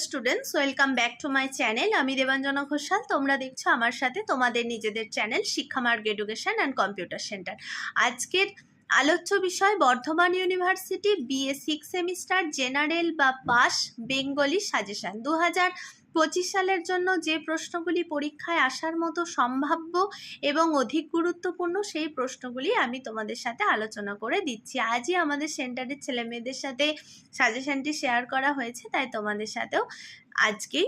Students, welcome back to my channel. আমি দেবাঞ্জনা ঘোষাল। তোমরা দেখছো আমার সাথে তোমাদের নিজেদের channel Shikshamarg education and computer centre. আজকের আলোচ্য বিষয় Bardhaman university BA 6 semester general বা পাস বেঙ্গলি সাজেশন 2025 সালের জন্য যে প্রশ্নগুলি পরীক্ষায় আসার মতো সম্ভাব্য এবং অধিক গুরুত্বপূর্ণ সেই প্রশ্নগুলি আমি তোমাদের সাথে আলোচনা করে দিচ্ছি। আজই আমাদের সেন্টারের ছেলেমেয়েদের সাথে সাজেশনটি শেয়ার করা হয়েছে, তাই তোমাদের সাথেও আজকেই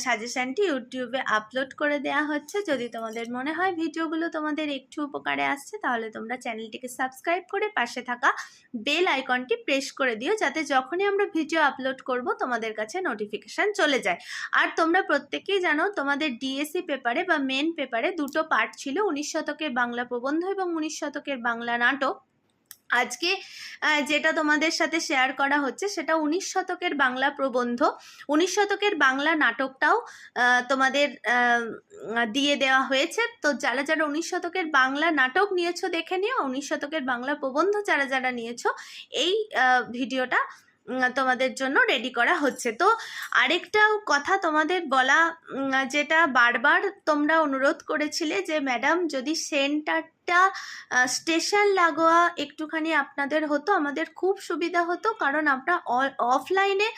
সাজেশনটি ইউটিউবে আপলোড করে দেওয়া হচ্ছে। যদি তোমাদের মনে হয় ভিডিওগুলো তোমাদের একটু উপকারে আসছে, তাহলে তোমরা চ্যানেলটিকে সাবস্ক্রাইব করে পাশে থাকা বেল আইকনটি প্রেস করে দিও, যাতে যখনই আমরা ভিডিও আপলোড করব তোমাদের কাছে নোটিফিকেশান চলে যায়। আর তোমরা প্রত্যেকেই জানো তোমাদের ডিএসসি পেপারে বা মেন পেপারে দুটো পার্ট ছিল, 19 শতকের বাংলা প্রবন্ধ এবং 19 শতকের বাংলা নাটক। আজকে যেটা তোমাদের সাথে শেয়ার করা হচ্ছে সেটা 19 শতকের বাংলা প্রবন্ধ। 19 শতকের বাংলা নাটকটাও তোমাদের দিয়ে দেওয়া হয়েছে। তো যারা যারা 19 শতকের বাংলা নাটক নিয়েছো দেখে নিও, 19 শতকের বাংলা প্রবন্ধ যারা যারা নিয়েছো এই ভিডিওটা তোমাদের জন্য রেডি করা হচ্ছে। তো আরেকটা কথা তোমাদের বলা, যেটা বারবার তোমরা অনুরোধ করেছিলে যে ম্যাডাম যদি সেন্টারটা স্টেশন লাগোয়া একটুখানি আপনাদের হতো আমাদের খুব সুবিধা হতো, কারণ আমরা অফলাইনে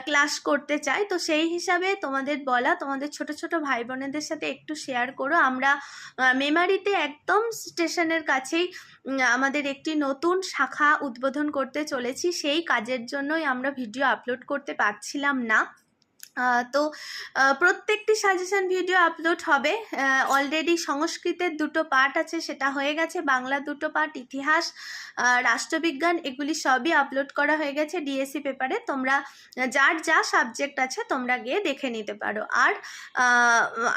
ক্লাস করতে চাই। তো সেই হিসাবে তোমাদের বলা, তোমাদের ছোট ছোট ভাই বোনেদের সাথে একটু শেয়ার করো। আমরা মেমারিতে একদম স্টেশনের কাছেই আমাদের একটি নতুন শাখা উদ্বোধন করতে চলেছি। সেই কাজের জন্যই আমরা ভিডিও আপলোড করতে পারছিলাম না। তো প্রত্যেকটি সাজেশন ভিডিও আপলোড হবে। অলরেডি সংস্কৃতের দুটো পার্ট আছে, সেটা হয়ে গেছে। বাংলা দুটো পার্ট, ইতিহাস, রাষ্ট্রবিজ্ঞান, এগুলি সবই আপলোড করা হয়ে গেছে ডিএসসি পেপারে। তোমরা যার যা সাবজেক্ট আছে তোমরা গিয়ে দেখে নিতে পারো। আর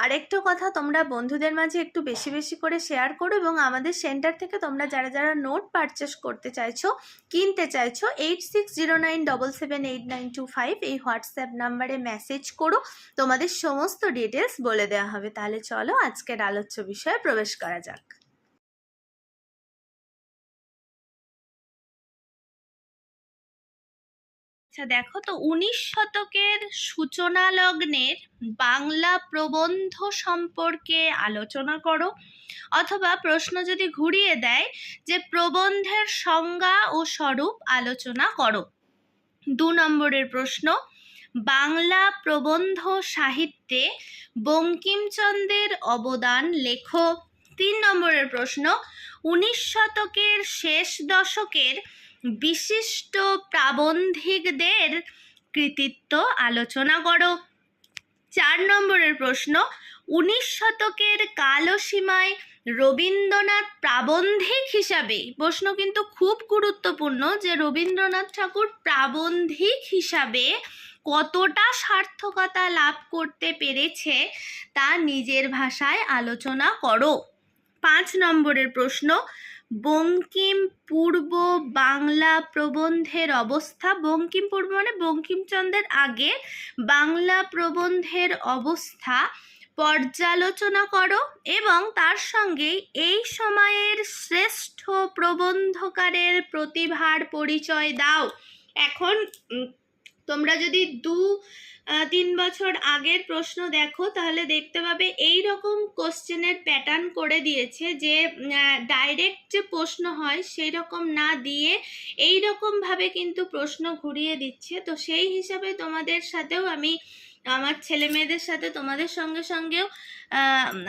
আরেকটা কথা, তোমরা বন্ধুদের মাঝে একটু বেশি বেশি করে শেয়ার করো, এবং আমাদের সেন্টার থেকে তোমরা যারা যারা নোট পারচেস করতে চাইছো, কিনতে চাইছো, 8609778925 এই হোয়াটসঅ্যাপ নাম্বারে মেসেজ করো, তোমাদের সমস্ত ডিটেলস বলে দেওয়া হবে। তাহলে চলো আজকের আলোচ্য বিষয়ে প্রবেশ করা যাক। আচ্ছা দেখো, তো 19 শতকের সূচনা লগ্নের বাংলা প্রবন্ধ সম্পর্কে আলোচনা করো, অথবা প্রশ্ন যদি ঘুরিয়ে দেয় যে প্রবন্ধের সংজ্ঞা ও স্বরূপ আলোচনা করো। 2 নম্বরের প্রশ্ন, বাংলা প্রবন্ধ সাহিত্যে বঙ্কিমচন্দ্রের অবদান লেখো। 3 নম্বরের প্রশ্ন, 19 শতকের শেষ দশকের বিশিষ্ট প্রাবন্ধিকদের কৃতিত্ব আলোচনা করো। 4 নম্বরের প্রশ্ন, 19 শতকের কালসীমায় রবীন্দ্রনাথ প্রাবন্ধিক হিসাবে, প্রশ্ন কিন্তু খুব গুরুত্বপূর্ণ, যে রবীন্দ্রনাথ ঠাকুর প্রাবন্ধিক হিসাবে কতটা সার্থকতা লাভ করতে পেরেছে তা নিজের ভাষায় আলোচনা করো। 5 নম্বরের প্রশ্ন, বঙ্কিম পূর্ব বাংলা প্রবন্ধের অবস্থা, বঙ্কিম পূর্ব মানে বঙ্কিমচন্দ্রের আগে বাংলা প্রবন্ধের অবস্থা পর্যালোচনা করো, এবং তার সঙ্গে এই সময়ের শ্রেষ্ঠ প্রবন্ধকারের প্রতিভার পরিচয় দাও। এখন তোমরা যদি 2-3 বছর আগের প্রশ্ন দেখো, তাহলে দেখতে পাবে এই রকম কোশ্চেনের প্যাটার্ন করে দিয়েছে, যে ডাইরেক্ট যে প্রশ্ন হয় সেই রকম না দিয়ে এই রকমভাবে কিন্তু প্রশ্ন ঘুরিয়ে দিচ্ছে। তো সেই হিসাবে তোমাদের সাথেও আমি আমার ছেলে মেয়েদের সাথে তোমাদের সঙ্গে সঙ্গেও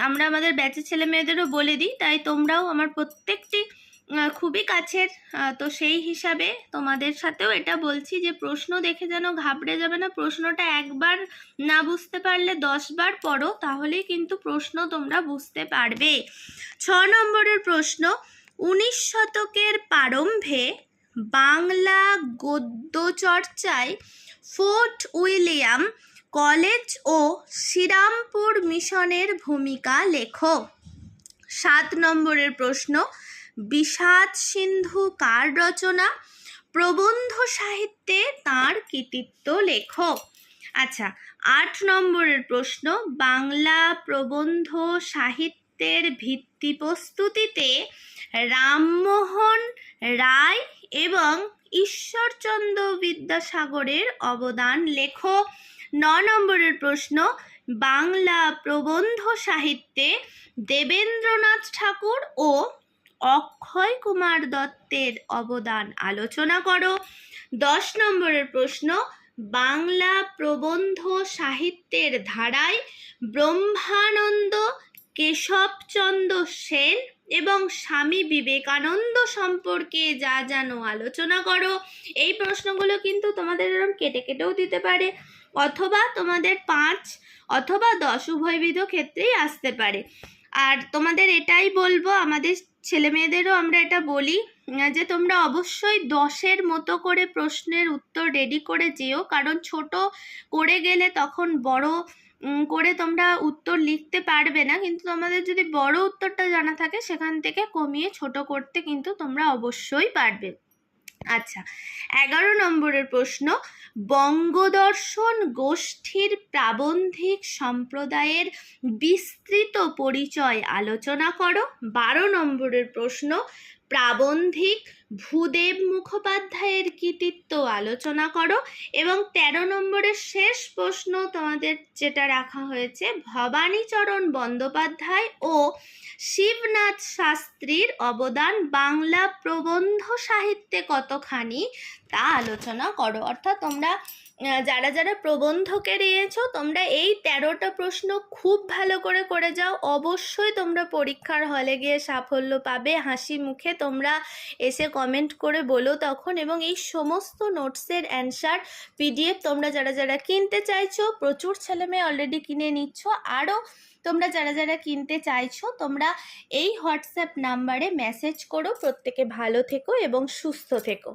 আমরা আমাদের ব্যাচের ছেলে মেয়েদেরও বলে দিই, তাই তোমরাও আমার প্রত্যেকটি খুবই কাছের। তো সেই হিসাবে তোমাদের সাথেও এটা বলছি যে প্রশ্ন দেখে যেন ঘাবড়ে যাবে না। প্রশ্নটা একবার না বুঝতে পারলে 10 বার পড়ো, তাহলেই কিন্তু প্রশ্ন তোমরা বুঝতে পারবে। 6 নম্বরের প্রশ্ন, 19 শতকের প্রারম্ভে বাংলা গদ্য চর্চায় ফোর্ট উইলিয়াম কলেজ ও শ্রীরামপুর মিশনের ভূমিকা লেখো। 7 নম্বরের প্রশ্ন, বিষাদ সিন্ধু কার রচনা? প্রবন্ধ সাহিত্যে তাঁর কৃতিত্ব লেখো। আচ্ছা, 8 নম্বরের প্রশ্ন, বাংলা প্রবন্ধ সাহিত্যের ভিত্তি প্রস্তুতিতে রামমোহন রায় এবং ঈশ্বরচন্দ্র বিদ্যাসাগরের অবদান লেখো। নম্বরের প্রশ্ন, বাংলা প্রবন্ধ সাহিত্যে দেবেন্দ্রনাথ ঠাকুর ও অক্ষয় কুমার দত্তের অবদান আলোচনা করো। 10 নম্বরের প্রশ্ন, বাংলা প্রবন্ধ সাহিত্যের ধারায় ব্রহ্মানন্দ, কেশবচন্দ্র সেন এবং স্বামী বিবেকানন্দ সম্পর্কে যা জানো আলোচনা করো। এই প্রশ্নগুলো কিন্তু তোমাদের এরকম কেটে কেটেও দিতে পারে, অথবা তোমাদের 5 অথবা 10 উভয়বিধ ক্ষেত্রেই আসতে পারে। আর তোমাদের এটাই বলবো, আমাদের ছেলে মেয়েদেরও আমরা এটা বলি যে তোমরা অবশ্যই 10-এর মতো করে প্রশ্নের উত্তর রেডি করে যেও, কারণ ছোট করে গেলে তখন বড় করে তোমরা উত্তর লিখতে পারবে না, কিন্তু তোমাদের যদি বড় উত্তরটা জানা থাকে সেখান থেকে কমিয়ে ছোট করতে কিন্তু তোমরা অবশ্যই পারবে। আচ্ছা, 11 নম্বরের প্রশ্ন, বঙ্গদর্শন গোষ্ঠীর প্রাবন্ধিক সম্প্রদায়ের বিস্তৃত পরিচয় আলোচনা করো। 12 নম্বরের প্রশ্ন, প্রাবন্ধিক ভূদেব মুখোপাধ্যায়ের কৃতিত্ব আলোচনা করো। এবং 13 নম্বরের শেষ প্রশ্ন তোমাদের যেটা রাখা হয়েছে, ভবানীচরণ বন্দ্যোপাধ্যায় ও শিবনাথ শাস্ত্রীর অবদান বাংলা প্রবন্ধ সাহিত্যে কতখানি তা আলোচনা করো। অর্থাৎ তোমরা যারা যারা প্রবন্ধকে নিয়েছো তোমরা এই 13টা প্রশ্ন খুব ভালো করে যাও, অবশ্যই তোমরা পরীক্ষার হলে গিয়ে সাফল্য পাবে। হাসি মুখে তোমরা এসে কমেন্ট করে বলো তখন। এবং এই সমস্ত নোটসের অ্যান্সার PDF তোমরা যারা যারা কিনতে চাইছো, প্রচুর ছেলেমেয়ে অলরেডি কিনে নিচ্ছ, আরও তোমরা যারা যারা কিনতে চাইছো তোমরা এই হোয়াটসঅ্যাপ নাম্বারে মেসেজ করো। প্রত্যেকে ভালো থেকো এবং সুস্থ থেকো।